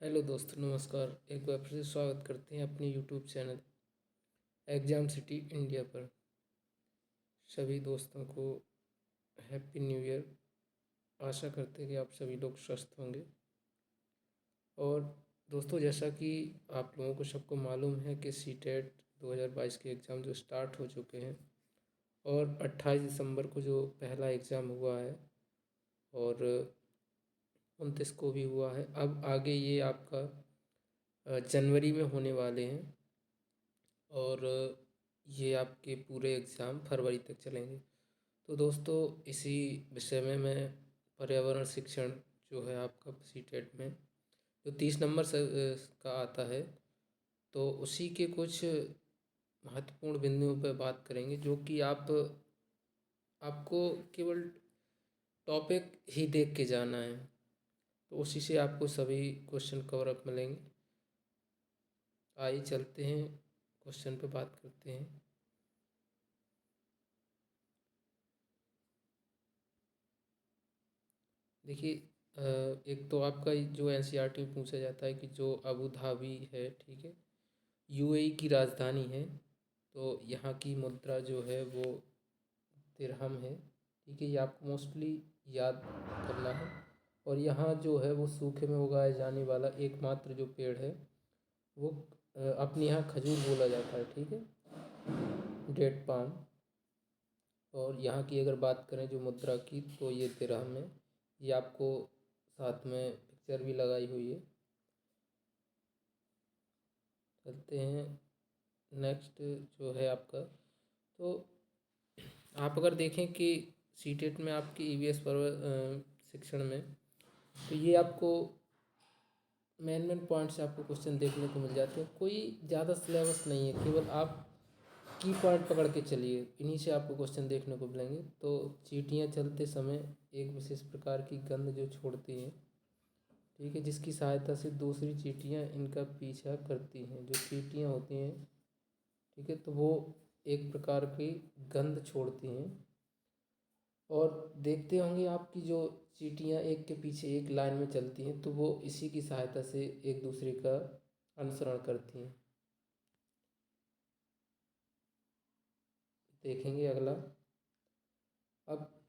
Hello दोस्तों, नमस्कार। एक बार फिर से स्वागत करते हैं अपने YouTube channel exam city India पर। सभी दोस्तों को हैप्पी न्यू ईयर। आशा करते हैं कि आप सभी लोग स्वस्थ होंगे। और दोस्तों, जैसा कि आप लोगों को सबको मालूम है कि सीटेट 2022 के एग्ज़ाम जो स्टार्ट हो चुके हैं और 28 दिसंबर को जो पहला एग्ज़ाम हुआ है और 29 को भी हुआ है। अब आगे ये आपका जनवरी में होने वाले हैं और ये आपके पूरे एग्ज़ाम फरवरी तक चलेंगे। तो दोस्तों, इसी विषय में मैं पर्यावरण शिक्षण जो है आपका सीटेट में जो 30 नंबर से का आता है, तो उसी के कुछ महत्वपूर्ण बिंदुओं पर बात करेंगे, जो कि आपको केवल टॉपिक ही देख के जाना है। तो उसी से आपको सभी क्वेश्चन कवर अप मिलेंगे। आइए चलते हैं, क्वेश्चन पे बात करते हैं। देखिए, एक तो आपका जो एनसीईआरटी में पूछा जाता है कि जो अबू धाबी है, ठीक है, यूएई की राजधानी है, तो यहाँ की मुद्रा जो है वो दिरहम है। ठीक है, ये आपको मोस्टली याद करना है। और यहाँ जो है वो सूखे में उगाए जाने वाला एकमात्र जो पेड़ है वो अपने यहाँ खजूर बोला जाता है। ठीक है, डेट पाम। और यहाँ की अगर बात करें जो मुद्रा की, तो ये दिरहम है। ये आपको साथ में पिक्चर भी लगाई हुई है। चलते हैं नेक्स्ट जो है आपका। तो आप अगर देखें कि सीटेट में आपके ईवीएस पर शिक्षण में, तो ये आपको मेन पॉइंट्स आपको क्वेश्चन देखने को मिल जाते हैं। कोई ज़्यादा सिलेबस नहीं है, केवल आप की पॉइंट पकड़ के चलिए, इन्हीं से आपको क्वेश्चन देखने को मिलेंगे। तो चींटियाँ चलते समय एक विशेष प्रकार की गंध जो छोड़ती हैं, ठीक है, जिसकी सहायता से दूसरी चींटियाँ इनका पीछा करती हैं। जो चींटियाँ होती हैं, ठीक है, तो वो एक प्रकार की गंध छोड़ती हैं। और देखते होंगे आपकी जो चींटियाँ एक के पीछे एक लाइन में चलती हैं, तो वो इसी की सहायता से एक दूसरे का अनुसरण करती हैं। देखेंगे अगला। अब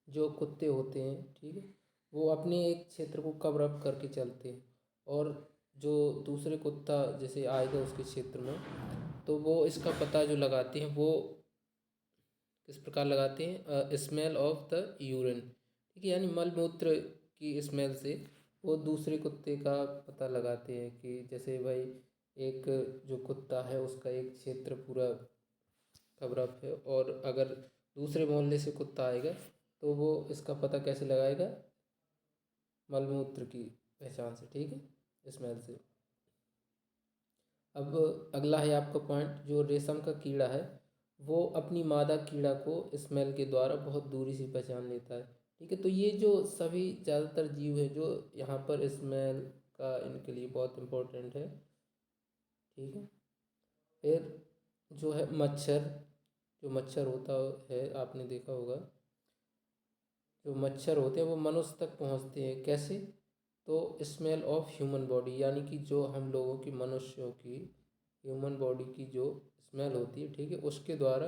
जो कुत्ते होते हैं, ठीक है, वो अपने एक क्षेत्र को कवर अप करके चलते हैं। और जो दूसरे कुत्ता जैसे आएगा उसके क्षेत्र में, तो वो इसका पता जो लगाते हैं वो किस प्रकार लगाते हैं, स्मेल ऑफ द यूरिन। ठीक है, यानी मल मूत्र की स्मेल से वो दूसरे कुत्ते का पता लगाते हैं कि जैसे भाई एक जो कुत्ता है उसका एक क्षेत्र पूरा कवर अप है, और अगर दूसरे मोहल्ले से कुत्ता आएगा तो वो इसका पता कैसे लगाएगा, मलमूत्र की पहचान से, ठीक है, स्मेल से। अब अगला है आपका पॉइंट, जो रेशम का कीड़ा है वो अपनी मादा कीड़ा को स्मेल के द्वारा बहुत दूरी से पहचान लेता है। ठीक है, तो ये जो सभी ज़्यादातर जीव है जो यहाँ पर स्मेल का इनके लिए बहुत इम्पोर्टेंट है। ठीक है, फिर जो है मच्छर, जो मच्छर होता है आपने देखा होगा, जो मच्छर होते हैं वो मनुष्य तक पहुँचते हैं कैसे, तो स्मेल ऑफ ह्यूमन बॉडी, यानी कि जो हम लोगों की, मनुष्यों की ह्यूमन बॉडी की जो स्मेल होती है, ठीक है, उसके द्वारा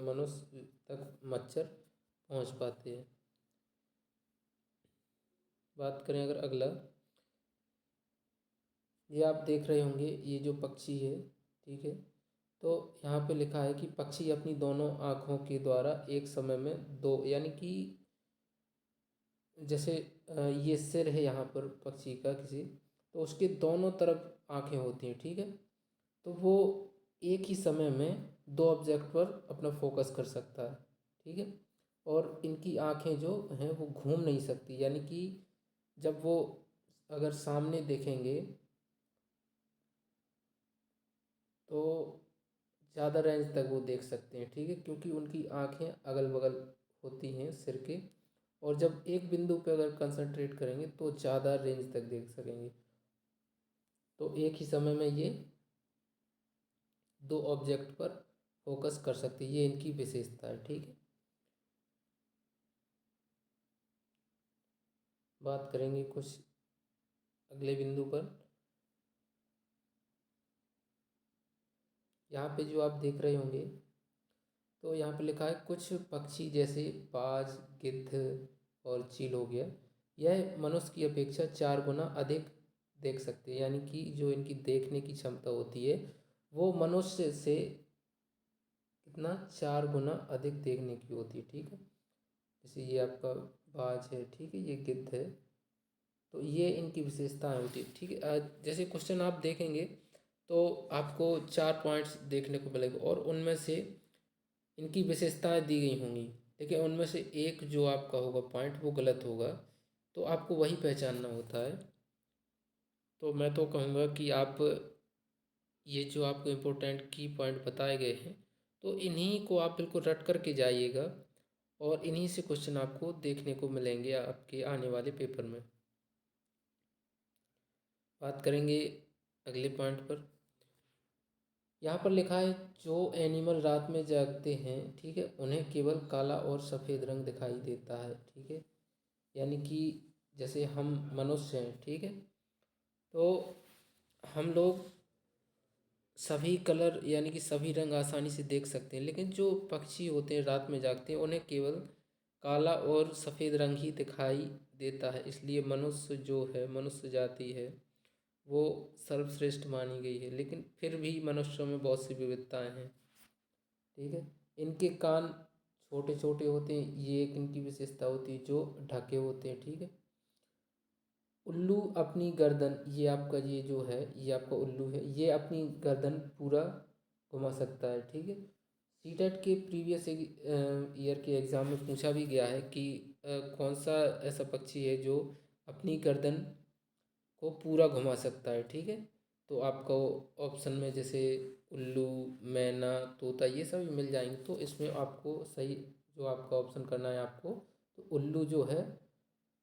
मनुष्य तक मच्छर पहुंच पाते हैं। बात करें अगर अगला, ये आप देख रहे होंगे, ये जो पक्षी है, ठीक है, तो यहाँ पे लिखा है कि पक्षी अपनी दोनों आँखों के द्वारा एक समय में दो, यानी कि जैसे ये सिर है यहाँ पर पक्षी का किसी, तो उसके दोनों तरफ आँखें होती हैं। ठीक है, तो वो एक ही समय में दो ऑब्जेक्ट पर अपना फोकस कर सकता है। ठीक है, और इनकी आँखें जो हैं वो घूम नहीं सकती, यानी कि जब वो अगर सामने देखेंगे तो ज़्यादा रेंज तक वो देख सकते हैं। ठीक है, क्योंकि उनकी आँखें अगल बगल होती हैं सिर के, और जब एक बिंदु पे अगर कंसंट्रेट करेंगे तो ज़्यादा रेंज तक देख सकेंगे। तो एक ही समय में ये दो ऑब्जेक्ट पर फोकस कर सकते हैं, ये इनकी विशेषता है। ठीक है, बात करेंगे कुछ अगले बिंदु पर। यहाँ पे जो आप देख रहे होंगे तो यहाँ पे लिखा है कुछ पक्षी जैसे बाज, गिद्ध और चील हो गया, यह मनुष्य की अपेक्षा 4 गुना अधिक देख सकते हैं। यानी कि जो इनकी देखने की क्षमता होती है वो मनुष्य से कितना 4 गुना अधिक देखने की होती है। ठीक है, जैसे ये आपका बाज है, ठीक है, ये गिद्ध है, तो ये इनकी विशेषताएं होती है। ठीक है, जैसे क्वेश्चन आप देखेंगे तो आपको 4 पॉइंट्स देखने को मिलेगा और उनमें से इनकी विशेषताएं दी गई होंगी, लेकिन उनमें से एक जो आपका होगा पॉइंट वो गलत होगा, तो आपको वही पहचानना होता है। तो मैं तो कहूँगा कि आप ये जो आपको इम्पोर्टेंट की पॉइंट बताए गए हैं तो इन्हीं को आप बिल्कुल रट करके जाइएगा और इन्हीं से क्वेश्चन आपको देखने को मिलेंगे आपके आने वाले पेपर में। बात करेंगे अगले पॉइंट पर। यहाँ पर लिखा है जो एनिमल रात में जागते हैं, ठीक है, उन्हें केवल काला और सफ़ेद रंग दिखाई देता है। ठीक है, यानी कि जैसे हम मनुष्य हैं, ठीक है, तो हम लोग सभी कलर यानी कि सभी रंग आसानी से देख सकते हैं, लेकिन जो पक्षी होते हैं रात में जागते हैं उन्हें केवल काला और सफ़ेद रंग ही दिखाई देता है। इसलिए मनुष्य जो है, मनुष्य जाति है, वो सर्वश्रेष्ठ मानी गई है। लेकिन फिर भी मनुष्यों में बहुत सी विविधताएं हैं। ठीक है, इनके कान छोटे छोटे होते हैं, ये एक इनकी विशेषता होती है, जो ढके होते हैं। ठीक है, उल्लू अपनी गर्दन, ये आपका ये जो है ये आपका उल्लू है, ये अपनी गर्दन पूरा घुमा सकता है। ठीक है, सीटेट के प्रीवियस ईयर के एग्ज़ाम में पूछा भी गया है कि कौन सा ऐसा पक्षी है जो अपनी गर्दन को पूरा घुमा सकता है। ठीक है, तो आपको ऑप्शन में जैसे उल्लू, मैना, तोता ये सभी मिल जाएंगे, तो इसमें आपको सही जो आपका ऑप्शन करना है आपको, तो उल्लू जो है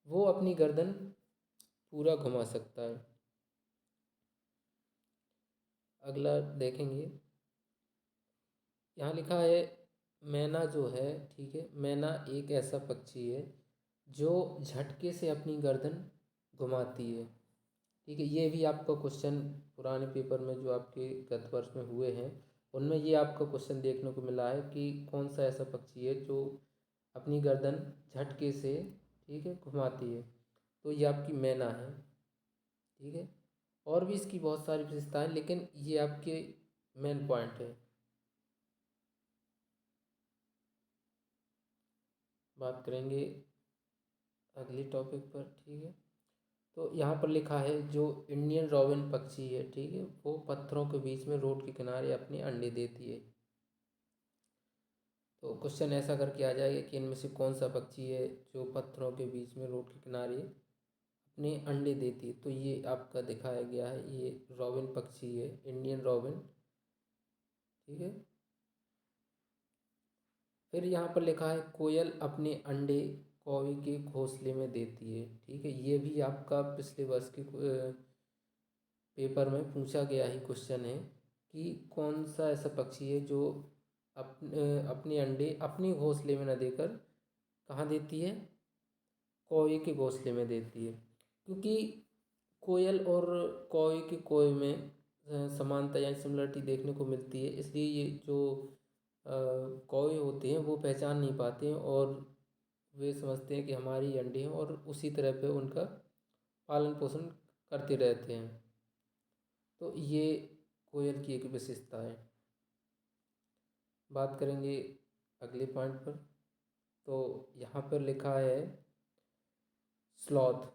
वो अपनी गर्दन पूरा घुमा सकता है। अगला देखेंगे, यहाँ लिखा है मैना जो है, ठीक है, मैना एक ऐसा पक्षी है जो झटके से अपनी गर्दन घुमाती है। ठीक है, ये भी आपका क्वेश्चन पुराने पेपर में जो आपके गत वर्ष में हुए हैं उनमें ये आपका क्वेश्चन देखने को मिला है कि कौन सा ऐसा पक्षी है जो अपनी गर्दन झटके से, ठीक है, घुमाती है, तो ये आपकी मैना है। ठीक है, और भी इसकी बहुत सारी विशेषताएं, लेकिन ये आपके मेन पॉइंट है। बात करेंगे अगली टॉपिक पर। ठीक है, तो यहाँ पर लिखा है जो इंडियन रॉबिन पक्षी है, ठीक है, वो पत्थरों के बीच में रोड के किनारे अपने अंडे देती है। तो क्वेश्चन ऐसा करके आ जाएगा कि इनमें से कौन सा पक्षी है जो पत्थरों के बीच में रोड के किनारे अपने अंडे देती है, तो ये आपका दिखाया गया है, ये रॉबिन पक्षी है, इंडियन रॉबिन। ठीक है, फिर यहाँ पर लिखा है कोयल अपने अंडे कौवे के घोंसले में देती है। ठीक है, ये भी आपका पिछले वर्ष के पेपर में पूछा गया ही क्वेश्चन है कि कौन सा ऐसा पक्षी है जो अपने अंडे अपने घोंसले में न देकर कहाँ देती है, कौवे के घोंसले में देती है। क्योंकि कोयल और कौवे के कौवे में समानता या सिमिलरिटी देखने को मिलती है, इसलिए ये जो कौवे होते हैं वो पहचान नहीं पाते हैं और वे समझते हैं कि हमारी अंडे हैं और उसी तरह पे उनका पालन पोषण करते रहते हैं। तो ये कोयल की एक विशेषता है। बात करेंगे अगले पॉइंट पर। तो यहाँ पर लिखा है स्लॉथ।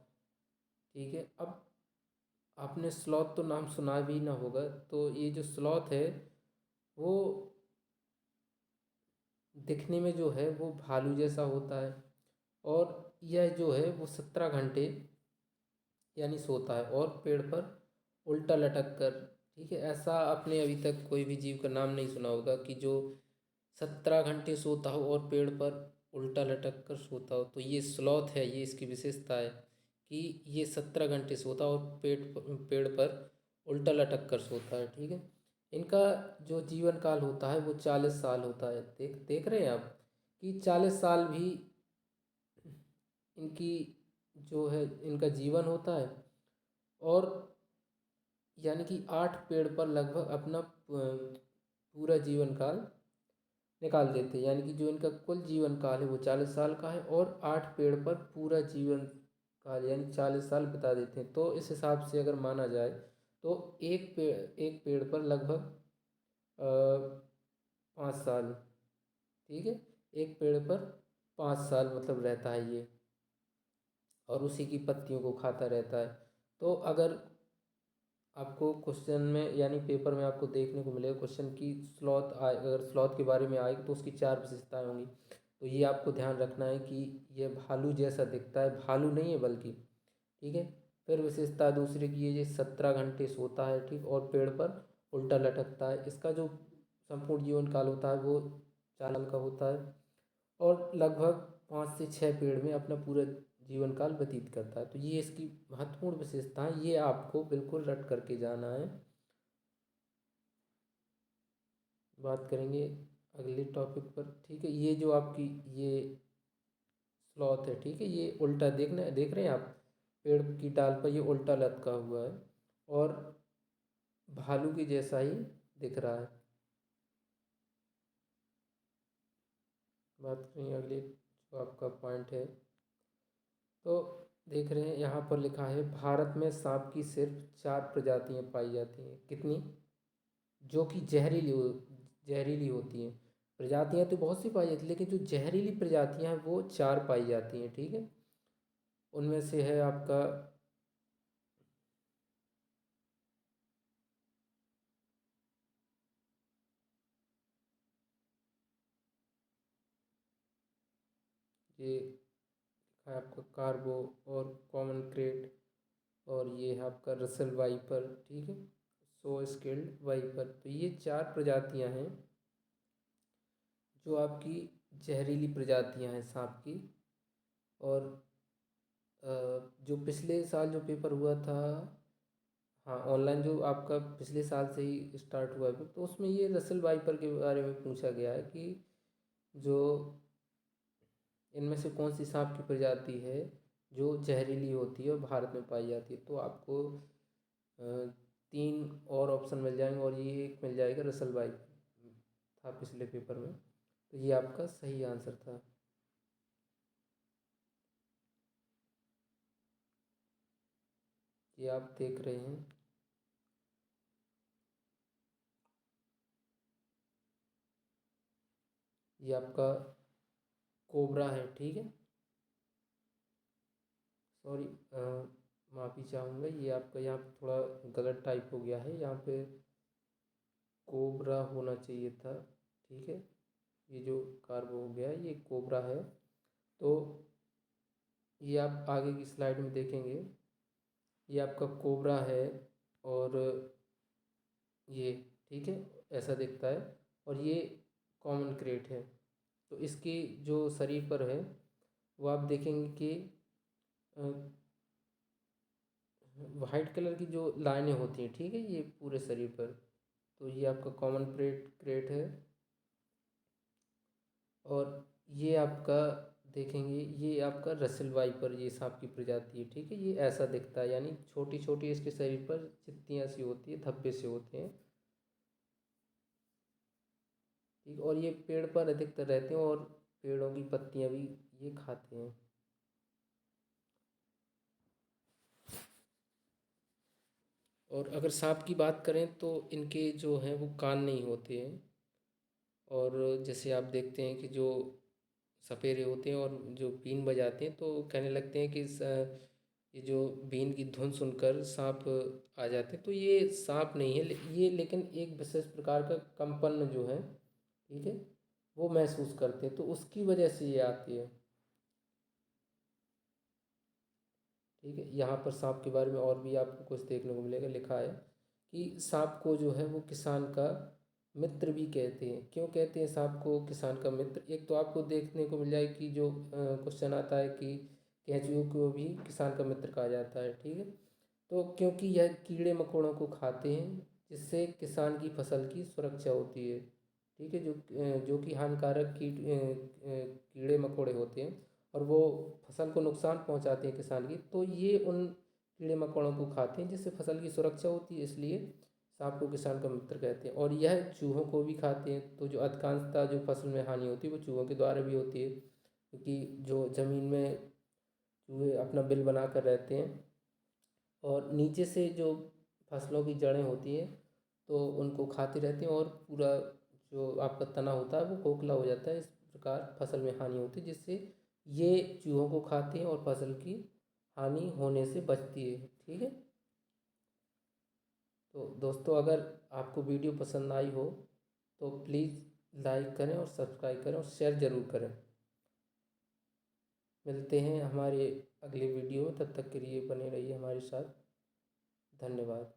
ठीक है, अब आपने स्लॉथ तो नाम सुना भी ना होगा, तो ये जो स्लॉथ है वो दिखने में जो है वो भालू जैसा होता है और यह जो है वो 17 घंटे यानी सोता है और पेड़ पर उल्टा लटक कर। ठीक है, ऐसा आपने अभी तक कोई भी जीव का नाम नहीं सुना होगा कि जो 17 घंटे सोता हो और पेड़ पर उल्टा लटक कर सोता हो, तो ये स्लॉथ है, ये इसकी विशेषता है कि ये 17 घंटे सोता और पेड़ पर उल्टा लटक कर सोता है। ठीक है, इनका जो जीवन काल होता है वो 40 साल होता है। देख देख रहे हैं आप कि 40 साल भी इनकी जो है इनका जीवन होता है, और यानी कि 8 पेड़ पर लगभग अपना पूरा जीवन काल निकाल देते हैं। यानी कि जो इनका कुल जीवन काल है वो 40 साल का है, और 8 पेड़ पर पूरा जीवन काल यानी 40 साल बिता देते हैं। तो इस हिसाब से अगर माना जाए तो एक पेड़ पर लगभग 5 साल, ठीक है, एक पेड़ पर 5 साल मतलब रहता है ये, और उसी की पत्तियों को खाता रहता है। तो अगर आपको क्वेश्चन में यानी पेपर में आपको देखने को मिलेगा क्वेश्चन की स्लॉथ आए, अगर स्लॉथ के बारे में आएगी तो उसकी 4 विशेषताएं होंगी। तो ये आपको ध्यान रखना है कि ये भालू जैसा दिखता है, भालू नहीं है बल्कि, ठीक है। फिर विशेषता दूसरे की ये 17 घंटे सोता है, ठीक, और पेड़ पर उल्टा लटकता है। इसका जो संपूर्ण जीवन काल होता है वो 4 साल का होता है, और लगभग 5 से 6 पेड़ में अपना पूरा जीवन काल व्यतीत करता है। तो ये इसकी महत्वपूर्ण विशेषता है, ये आपको बिल्कुल रट करके जाना है। बात करेंगे अगले टॉपिक पर, ठीक है। ये जो आपकी ये स्लॉथ है, ठीक है, ये उल्टा देख रहे हैं आप, पेड़ की डाल पर ये उल्टा लटका हुआ है और भालू के जैसा ही दिख रहा है। बात करेंगे अगले जो आपका पॉइंट है, तो देख रहे हैं यहाँ पर लिखा है भारत में सांप की सिर्फ 4 प्रजातियां पाई जाती हैं। कितनी? जो कि जहरीली होती हैं। प्रजातियां तो बहुत सी पाई जाती हैं, लेकिन जो जहरीली प्रजातियां हैं वो 4 पाई जाती हैं, ठीक है। उनमें से है आपका ये है आपका कार्बो और कॉमन क्रेट, और ये है आपका रसल वाइपर, ठीक है, सो स्केल्ड वाइपर। तो ये 4 प्रजातियां हैं जो आपकी जहरीली प्रजातियां हैं सांप की। और जो पिछले साल जो पेपर हुआ था, हाँ, ऑनलाइन जो आपका पिछले साल से ही स्टार्ट हुआ है, तो उसमें ये रसल वाइपर के बारे में पूछा गया है कि जो इनमें से कौन सी सांप की प्रजाति है जो जहरीली होती है और भारत में पाई जाती है। तो आपको 3 और ऑप्शन मिल जाएंगे, और ये एक मिल जाएगा रसल वाइपर था पिछले पेपर में। तो ये आपका सही आंसर था। ये आप देख रहे हैं, ये आपका कोबरा है, ठीक है। सॉरी, माफ़ी चाहूँगा, ये आपका यहाँ पे थोड़ा गलत टाइप हो गया है, यहाँ पे कोबरा होना चाहिए था, ठीक है। ये जो कार्बो हो गया है ये कोबरा है। तो ये आप आगे की स्लाइड में देखेंगे, ये आपका कोबरा है, और ये, ठीक है, ऐसा दिखता है। और ये कॉमन क्रेट है। तो इसकी जो शरीर पर है वो आप देखेंगे कि वाइट कलर की जो लाइनें होती हैं, ठीक है, ये पूरे शरीर पर। तो ये आपका कॉमन क्रेट है। और ये आपका देखेंगे, ये आपका रसेल वाइपर, ये सांप की प्रजाति है, ठीक है। ये ऐसा दिखता है, यानी छोटी छोटी इसके शरीर पर चित्तियाँ सी होती है, धब्बे से होते हैं, ठीक। और ये पेड़ पर अधिकतर रहते हैं, और पेड़ों की पत्तियां भी ये खाते हैं। और अगर सांप की बात करें तो इनके जो हैं वो कान नहीं होते हैं, और जैसे आप देखते हैं कि जो सपेरे होते हैं और जो बीन बजाते हैं तो कहने लगते हैं कि ये जो बीन की धुन सुनकर सांप आ जाते हैं। तो ये सांप नहीं है, ये लेकिन एक विशेष प्रकार का कंपन जो है, ठीक है, वो महसूस करते हैं, तो उसकी वजह से ये आती है, ठीक है। यहाँ पर सांप के बारे में और भी आपको कुछ देखने को मिलेगा, लिखा है कि सांप को जो है वो किसान का मित्र भी कहते हैं। क्यों कहते हैं सांप को किसान का मित्र? एक तो आपको देखने को मिल जाए कि जो क्वेश्चन आता है कि केंचुए को भी किसान का मित्र कहा जाता है, ठीक है। तो क्योंकि यह कीड़े मकोड़ों को खाते हैं, जिससे किसान की फसल की सुरक्षा होती है, ठीक है। जो कि हानिकारक कीड़े मकोड़े होते हैं और वो फसल को नुकसान पहुंचाते हैं किसान की, तो ये उन कीड़े मकोड़ों को खाते हैं जिससे फसल की सुरक्षा होती है। इसलिए सांप को किसान का मित्र कहते हैं। और यह चूहों को भी खाते हैं। तो जो अधिकांशतः जो फसल में हानि होती है वो चूहों के द्वारा भी होती है, क्योंकि जो ज़मीन में चूहे अपना बिल बना कर रहते हैं और नीचे से जो फसलों की जड़ें होती हैं तो उनको खाते रहते हैं, और पूरा जो आपका तना होता है वो खोखला हो जाता है। इस प्रकार फसल में हानि होती है, जिससे ये चूहों को खाते हैं और फसल की हानि होने से बचती है। ठीक है। तो दोस्तों, अगर आपको वीडियो पसंद आई हो तो प्लीज़ लाइक करें और सब्सक्राइब करें और शेयर ज़रूर करें। मिलते हैं हमारे अगले वीडियो में, तब तक के लिए बने रहिए हमारे साथ। धन्यवाद।